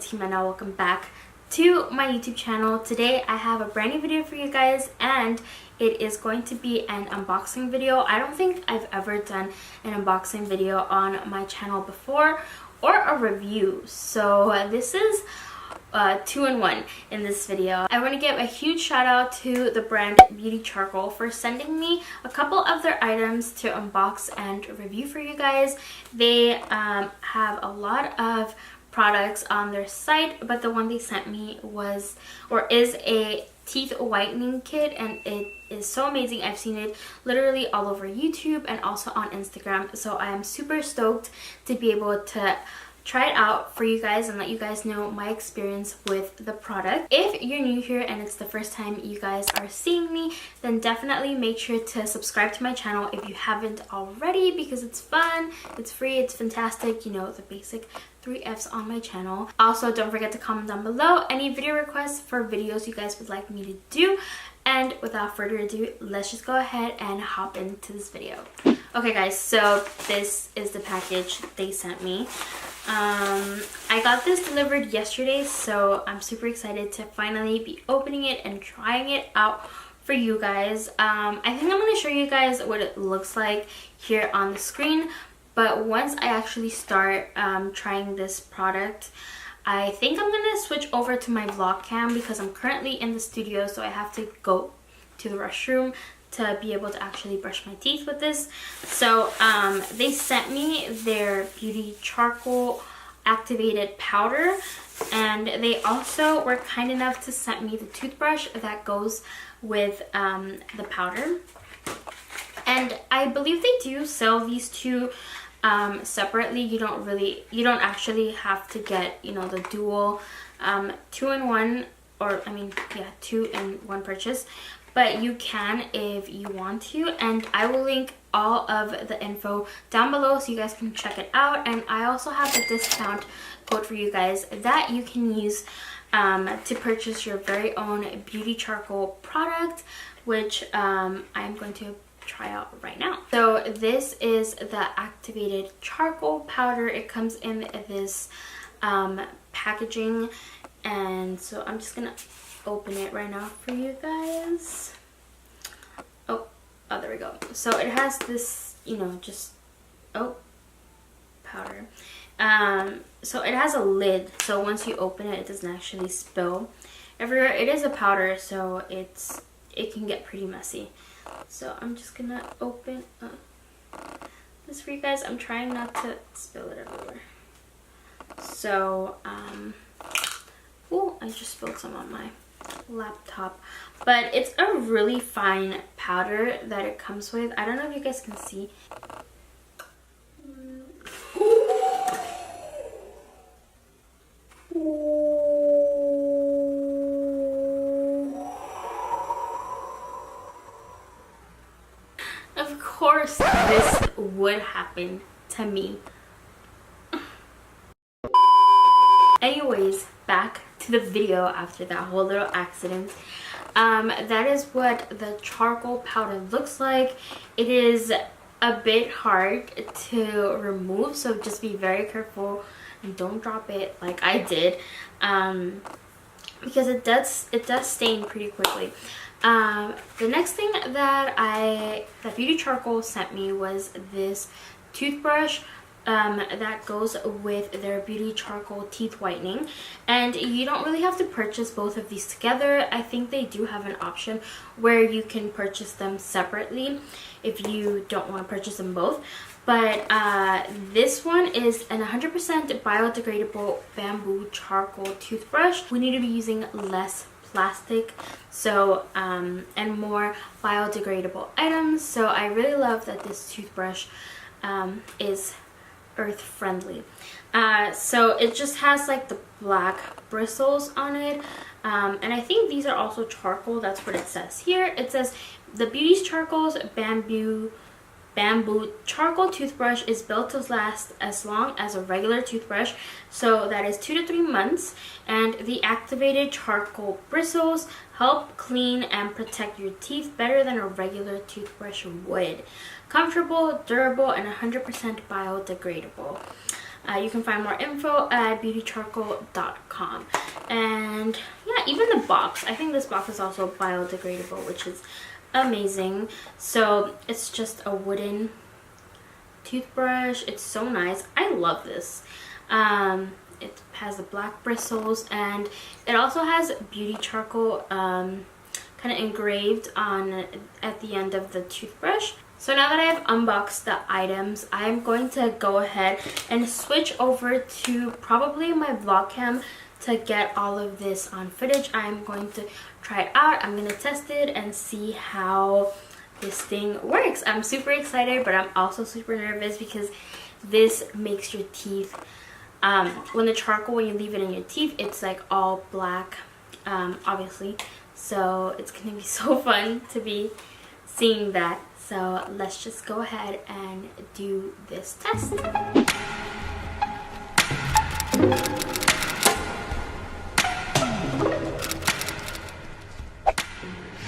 it's Jimena. Welcome back to my YouTube channel. Today I have a brand new video for you guys, and it is going to be an unboxing video. I don't think I've ever done an unboxing video on my channel before, or a review, so this is two-in-one in this video. I want to give a huge shout out to the brand Beauty Charcoal for sending me a couple of their items to unbox and review for you guys. They have a lot of products on their site, but the one they sent me is a teeth whitening kit, and it is so amazing. I've seen it literally all over YouTube and also on Instagram, so I am super stoked to be able to try it out for you guys and let you guys know my experience with the product. If you're new here and it's the first time you guys are seeing me, then definitely make sure to subscribe to my channel if you haven't already, because it's fun, it's free, it's fantastic, you know, the basic 3 F's on my channel. Also, don't forget to comment down below any video requests for videos you guys would like me to do. And without further ado, let's just go ahead and hop into this video. Okay guys, so this is the package they sent me. I got this delivered yesterday, so I'm super excited to finally be opening it and trying it out for you guys. I think I'm going to show you guys what it looks like here on the screen, but once I actually start trying this product, I think I'm going to switch over to my vlog cam because I'm currently in the studio, so I have to go to the restroom to be able to actually brush my teeth with this. So they sent me their Beauty Charcoal activated powder, and they also were kind enough to send me the toothbrush that goes with the powder. And I believe they do sell these two separately. You don't actually have to get, you know, the dual two-in-one, or I mean, yeah, two-in-one purchase, but you can if you want to, and I will link all of the info down below so you guys can check it out. And I also have a discount code for you guys that you can use to purchase your very own Beauty Charcoal product, which I'm going to try out right now. So this is the activated charcoal powder. It comes in this packaging, and so I'm just gonna open it right now for you guys. Oh, there we go. So it has this, you know, just powder. So it has a lid, so once you open it, it doesn't actually spill everywhere. It is a powder, so it can get pretty messy. So I'm just gonna open this for you guys. I'm trying not to spill it everywhere. So oh, I just spilled some on my laptop, but it's a really fine powder that it comes with. I don't know if you guys can see. Of course this would happen to me. Anyways, back to the video after that whole little accident. That is what the charcoal powder looks like. It is a bit hard to remove, so just be very careful and don't drop it like I did, because it does stain pretty quickly. The next thing that Beauty Charcoal sent me was this toothbrush that goes with their Beauty Charcoal teeth whitening, and you don't really have to purchase both of these together. I think they do have an option where you can purchase them separately if you don't want to purchase them both, but this one is an 100% biodegradable bamboo charcoal toothbrush. We need to be using less plastic, so and more biodegradable items, so I really love that this toothbrush is earth friendly. So it just has like the black bristles on it, and I think these are also charcoal. That's what it says here. It says the Beauty Charcoal's bamboo charcoal toothbrush is built to last as long as a regular toothbrush, so that is 2 to 3 months, and the activated charcoal bristles help clean and protect your teeth better than a regular toothbrush would. Comfortable, durable, and 100% biodegradable. You can find more info at beautycharcoal.com. And yeah, even the box, I think this box is also biodegradable, which is amazing. So it's just a wooden toothbrush. It's so nice. I love this. It has the black bristles, and it also has beauty charcoal kind of engraved on at the end of the toothbrush. So now that I have unboxed the items, I'm going to go ahead and switch over to probably my vlog cam to get all of this on footage. I'm going to try it out. I'm going to test it and see how this thing works. I'm super excited, but I'm also super nervous because this makes your teeth, when the charcoal, when you leave it in your teeth, it's like all black, obviously. So it's going to be so fun to be seeing that. So let's just go ahead and do this test.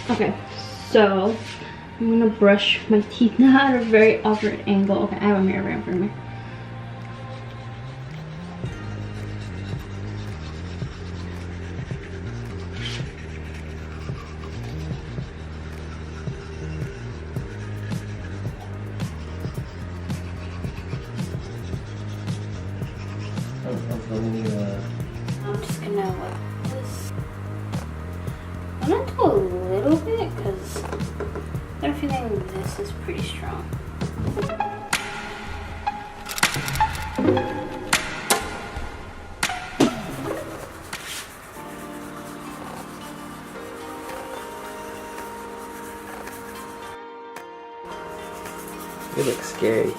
Okay, so I'm gonna brush my teeth now at a very awkward angle. Okay, I have a mirror right in front of me. I'm just gonna let this. I'm gonna do a little bit because I'm feeling this is pretty strong. You look scary.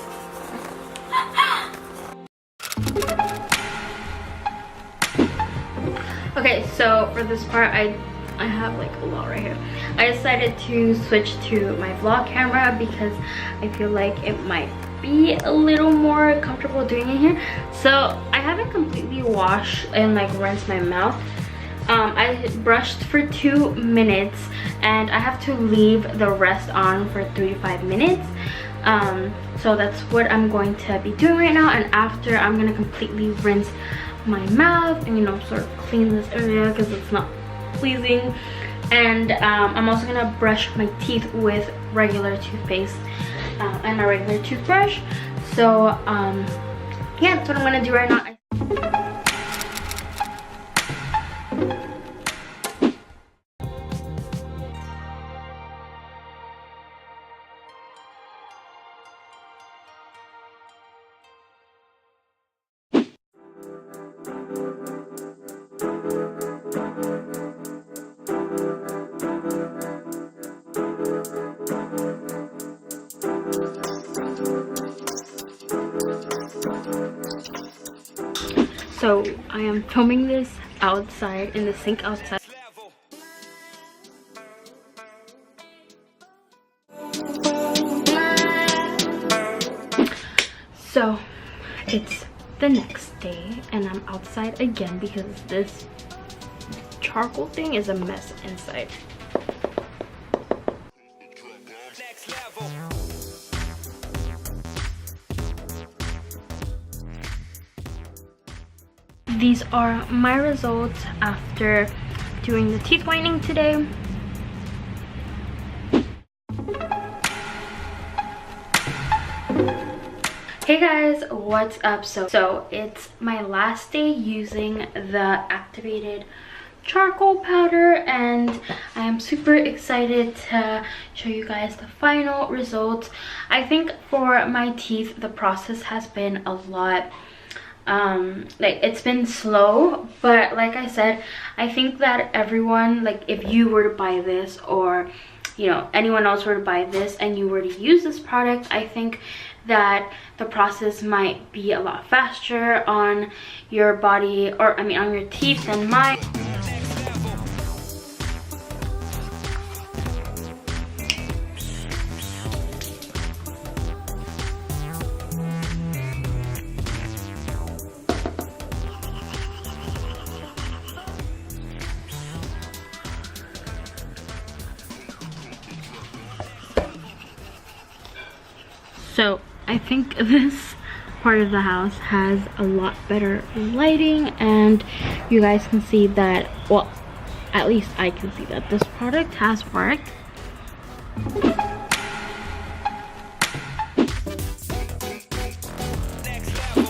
Okay, so for this part, I have like a lot right here. I decided to switch to my vlog camera because I feel like it might be a little more comfortable doing it here. So I haven't completely washed and like rinsed my mouth. I brushed for 2 minutes and I have to leave the rest on for 3 to 5 minutes. So that's what I'm going to be doing right now, and after I'm gonna completely rinse my mouth and, you know, sort of clean this area because it's not pleasing. And I'm also gonna brush my teeth with regular toothpaste and my regular toothbrush. So yeah, that's what I'm gonna do right now. So I am filming this outside in the sink outside. So it's the next day and I'm outside again because this charcoal thing is a mess inside. These are my results after doing the teeth whitening today. Hey guys, what's up? So it's my last day using the activated charcoal powder and I am super excited to show you guys the final results. I think for my teeth the process has been a lot like it's been slow, but like I said, I think that everyone, like if you were to buy this or you know anyone else were to buy this and you were to use this product, I think that the process might be a lot faster on your body, or I mean on your teeth, than mine. So I think this part of the house has a lot better lighting, and you guys can see that, well, at least I can see that this product has worked.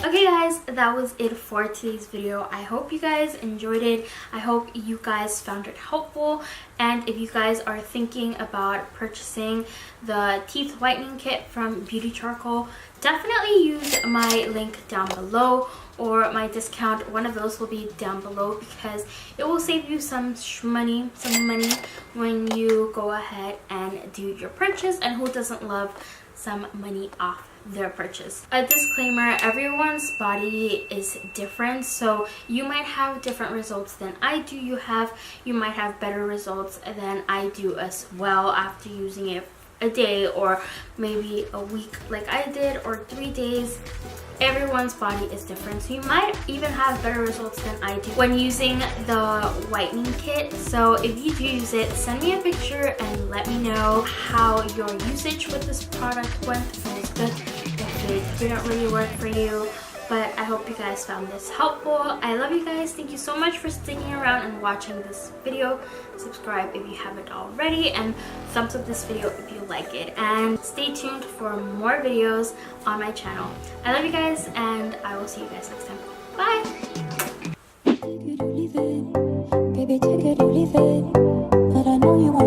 Okay guys, that was it for today's video. I hope you guys enjoyed it. I hope you guys found it helpful. And if you guys are thinking about purchasing the teeth whitening kit from Beauty Charcoal, definitely use my link down below, or my discount. One of those will be down below, because it will save you some money when you go ahead and do your purchase. And who doesn't love some money off their purchase? A disclaimer, everyone's body is different, so you might have different results than I do. You might have better results than I do as well after using it a day or maybe a week like I did, or 3 days. Everyone's body is different, so you might even have better results than I do when using the whitening kit. So if you do use it, send me a picture and let me know how your usage with this product went, if it was good, if it didn't really work for you. But I hope you guys found this helpful. I love you guys. Thank you so much for sticking around and watching this video. Subscribe if you haven't already, and thumbs up this video if you like it. And stay tuned for more videos on my channel. I love you guys, and I will see you guys next time. Bye! Baby, take it or leave it.